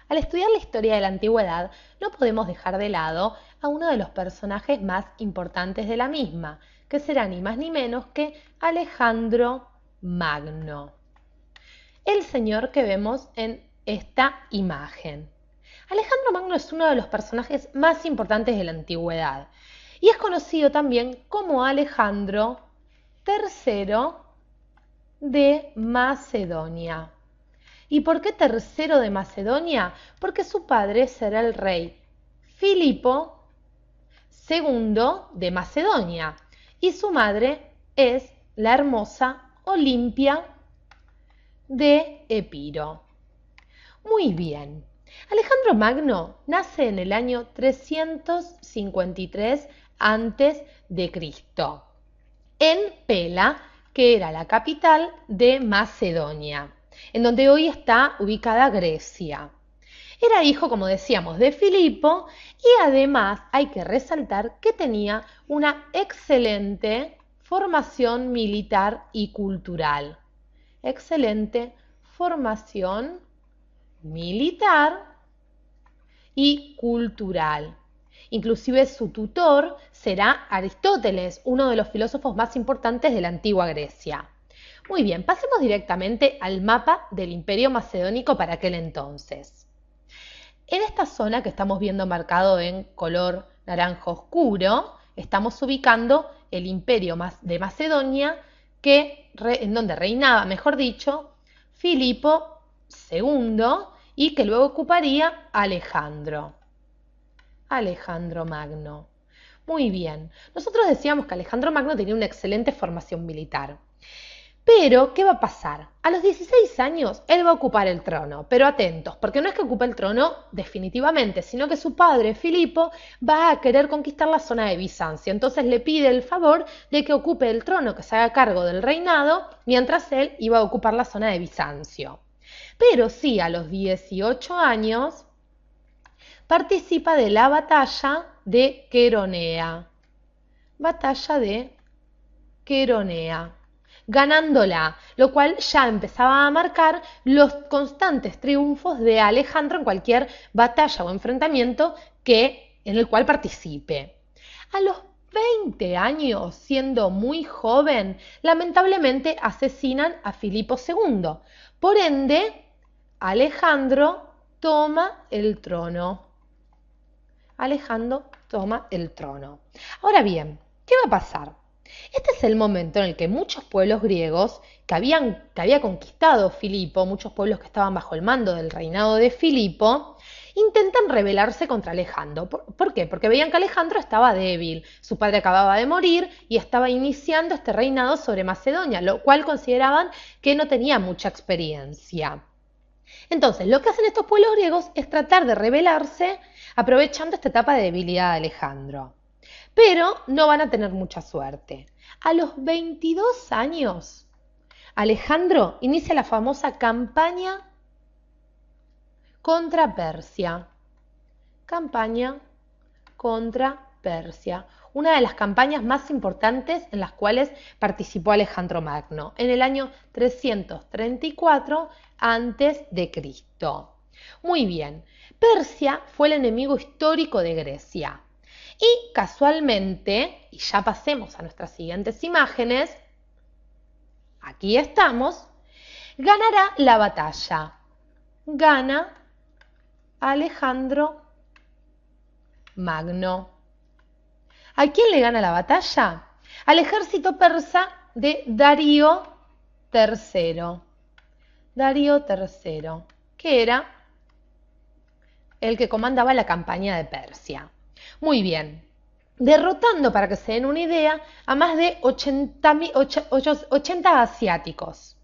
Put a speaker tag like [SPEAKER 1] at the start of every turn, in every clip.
[SPEAKER 1] Al estudiar la historia de la antigüedad, no podemos dejar de lado a uno de los personajes más importantes de la misma, que será ni más ni menos que Alejandro Magno, el señor que vemos en esta imagen. Alejandro Magno es uno de los personajes más importantes de la antigüedad y es conocido también como Alejandro III de Macedonia. ¿Y por qué tercero de Macedonia? Porque su padre será el rey Filipo II de Macedonia y su madre es la hermosa Olimpia de Epiro. Muy bien. Alejandro Magno nace en el año 353 a.C. en Pela, que era la capital de Macedonia, en donde hoy está ubicada Grecia. Era hijo, como decíamos, de Filipo y además hay que resaltar que tenía una excelente formación militar y cultural. Excelente formación militar y cultural. Inclusive su tutor será Aristóteles, uno de los filósofos más importantes de la antigua Grecia. Muy bien, pasemos directamente al mapa del Imperio Macedónico para aquel entonces. En esta zona que estamos viendo marcado en color naranja oscuro, estamos ubicando el Imperio de Macedonia, en donde reinaba, mejor dicho, Filipo II y que luego ocuparía Alejandro Magno. Muy bien, nosotros decíamos que Alejandro Magno tenía una excelente formación militar. Pero, ¿qué va a pasar? A los 16 años, él va a ocupar el trono, pero atentos, porque no es que ocupe el trono definitivamente, sino que su padre, Filipo, va a querer conquistar la zona de Bizancio. Entonces le pide el favor de que ocupe el trono, que se haga cargo del reinado, mientras él iba a ocupar la zona de Bizancio. Pero sí, a los 18 años, participa de la batalla de Queronea. Batalla de Queronea, ganándola, lo cual ya empezaba a marcar los constantes triunfos de Alejandro en cualquier batalla o enfrentamiento en el cual participe. A los 20 años, siendo muy joven, lamentablemente asesinan a Filipo II. Por ende, Alejandro toma el trono. Alejandro toma el trono. Ahora bien, ¿qué va a pasar? Este es el momento en el que muchos pueblos griegos que había conquistado Filipo, muchos pueblos que estaban bajo el mando del reinado de Filipo, intentan rebelarse contra Alejandro. ¿Por qué? Porque veían que Alejandro estaba débil, su padre acababa de morir y estaba iniciando este reinado sobre Macedonia, lo cual consideraban que no tenía mucha experiencia. Entonces, lo que hacen estos pueblos griegos es tratar de rebelarse aprovechando esta etapa de debilidad de Alejandro. Pero no van a tener mucha suerte. A los 22 años, Alejandro inicia la famosa campaña contra Persia. Campaña contra Persia. Una de las campañas más importantes en las cuales participó Alejandro Magno, en el año 334 a.C. Muy bien, Persia fue el enemigo histórico de Grecia. Y casualmente, y ya pasemos a nuestras siguientes imágenes, aquí estamos, ganará la batalla. Gana Alejandro Magno. ¿A quién le gana la batalla? Al ejército persa de Darío III. Darío III, que era el que comandaba la campaña de Persia. Muy bien, derrotando, para que se den una idea, a más de 80 asiáticos.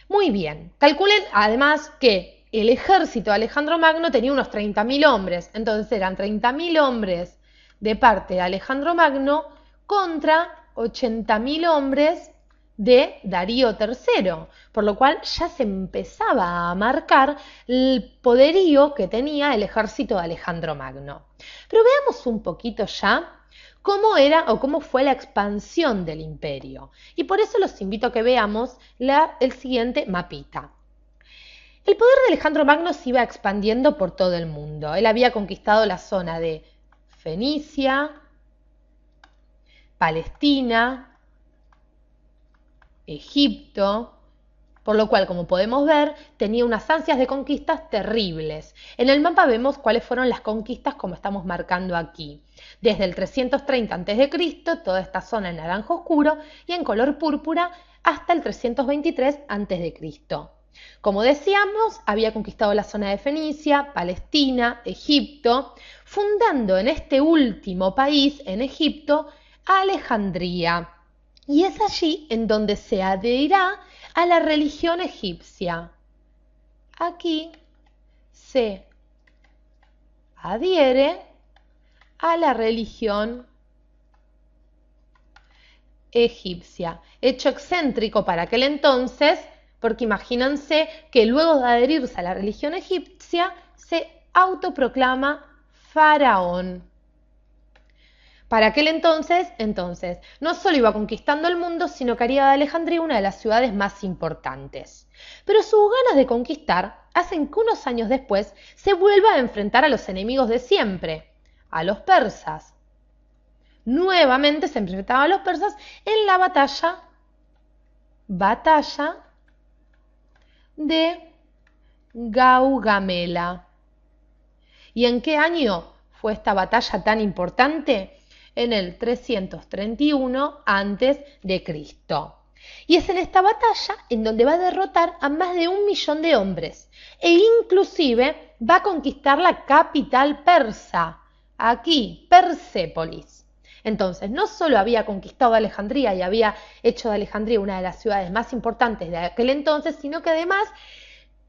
[SPEAKER 1] Muy bien, calculen además que el ejército de Alejandro Magno tenía unos 30.000 hombres, entonces eran 30.000 hombres de parte de Alejandro Magno contra 80.000 hombres de Darío III, por lo cual ya se empezaba a marcar el poderío que tenía el ejército de Alejandro Magno. Pero veamos un poquito ya cómo era o cómo fue la expansión del imperio. Y por eso los invito a que veamos el siguiente mapita. El poder de Alejandro Magno se iba expandiendo por todo el mundo. Él había conquistado la zona de Fenicia, Palestina, Egipto, por lo cual, como podemos ver, tenía unas ansias de conquistas terribles. En el mapa vemos cuáles fueron las conquistas como estamos marcando aquí. Desde el 330 a.C., toda esta zona en naranja oscuro y en color púrpura hasta el 323 a.C. Como decíamos, había conquistado la zona de Fenicia, Palestina, Egipto, fundando en este último país, en Egipto, Alejandría. Y es allí en donde se adherirá a la religión egipcia. Aquí se adhiere a la religión egipcia. Hecho excéntrico para aquel entonces, porque imagínense que luego de adherirse a la religión egipcia, se autoproclama faraón. Para aquel entonces, no solo iba conquistando el mundo, sino que haría de Alejandría una de las ciudades más importantes. Pero sus ganas de conquistar hacen que unos años después se vuelva a enfrentar a los enemigos de siempre, a los persas. Nuevamente se enfrentaba a los persas en la batalla de Gaugamela. ¿Y en qué año fue esta batalla tan importante? En el 331 a.C. Y es en esta batalla en donde va a derrotar a más de 1 millón de hombres e inclusive va a conquistar la capital persa, aquí, Persépolis. Entonces, no solo había conquistado Alejandría y había hecho de Alejandría una de las ciudades más importantes de aquel entonces, sino que además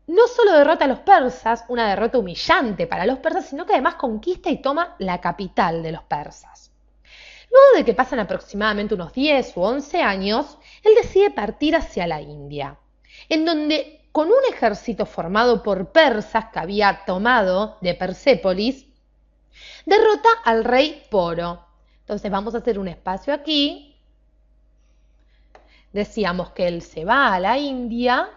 [SPEAKER 1] no solo derrota a los persas, una derrota humillante para los persas, sino que además conquista y toma la capital de los persas. Luego de que pasan aproximadamente unos 10 u 11 años, él decide partir hacia la India, en donde con un ejército formado por persas que había tomado de Persépolis, derrota al rey Poro. Entonces vamos a hacer un espacio aquí. Decíamos que él se va a la India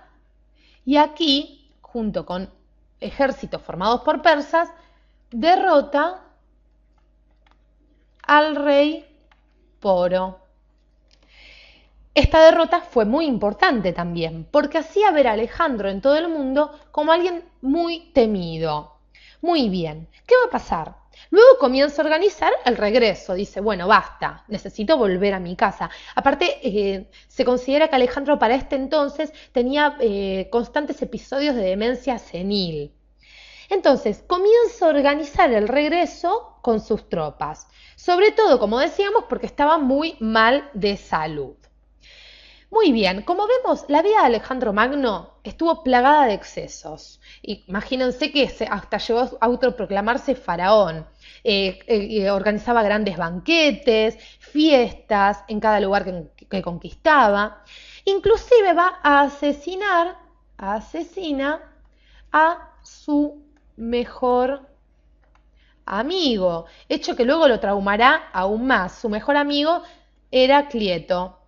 [SPEAKER 1] y aquí, junto con ejércitos formados por persas, derrota al rey Poro. Esta derrota fue muy importante también, porque hacía ver a Alejandro en todo el mundo como alguien muy temido. Muy bien, ¿qué va a pasar? Luego comienza a organizar el regreso. Dice, bueno, basta, necesito volver a mi casa. Aparte, se considera que Alejandro para este entonces tenía constantes episodios de demencia senil. Entonces, comienza a organizar el regreso con sus tropas. Sobre todo, como decíamos, porque estaba muy mal de salud. Muy bien, como vemos, la vida de Alejandro Magno estuvo plagada de excesos. Imagínense que hasta llegó a autoproclamarse faraón. Organizaba grandes banquetes, fiestas en cada lugar que conquistaba. Inclusive va a asesina a su mejor amigo, hecho que luego lo traumará aún más. Su mejor amigo era Clieto.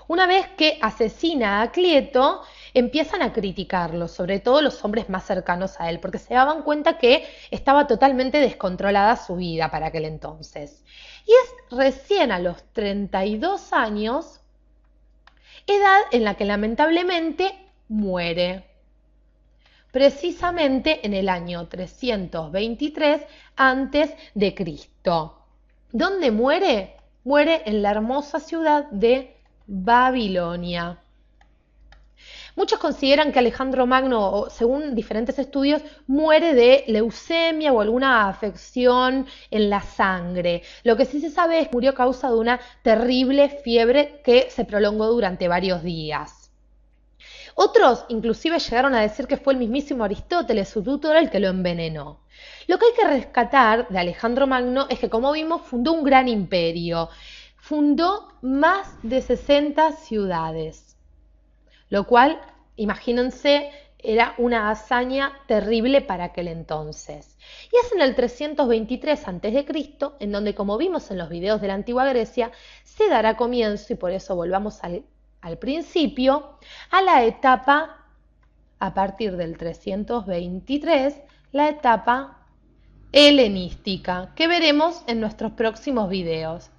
[SPEAKER 1] Una vez que asesina a Clieto, empiezan a criticarlo, sobre todo los hombres más cercanos a él, porque se daban cuenta que estaba totalmente descontrolada su vida para aquel entonces. Y es recién a los 32 años, edad en la que lamentablemente muere. Precisamente en el año 323 a.C. ¿Dónde muere? Muere en la hermosa ciudad de Babilonia. Muchos consideran que Alejandro Magno, según diferentes estudios, muere de leucemia o alguna afección en la sangre. Lo que sí se sabe es que murió a causa de una terrible fiebre que se prolongó durante varios días. Otros inclusive llegaron a decir que fue el mismísimo Aristóteles, su tutor, el que lo envenenó. Lo que hay que rescatar de Alejandro Magno es que, como vimos, fundó un gran imperio. Fundó más de 60 ciudades, lo cual, imagínense, era una hazaña terrible para aquel entonces. Y es en el 323 a.C., en donde, como vimos en los videos de la antigua Grecia, se dará comienzo, y por eso volvamos al principio, a la etapa a partir del 323 la etapa helenística, que veremos en nuestros próximos videos.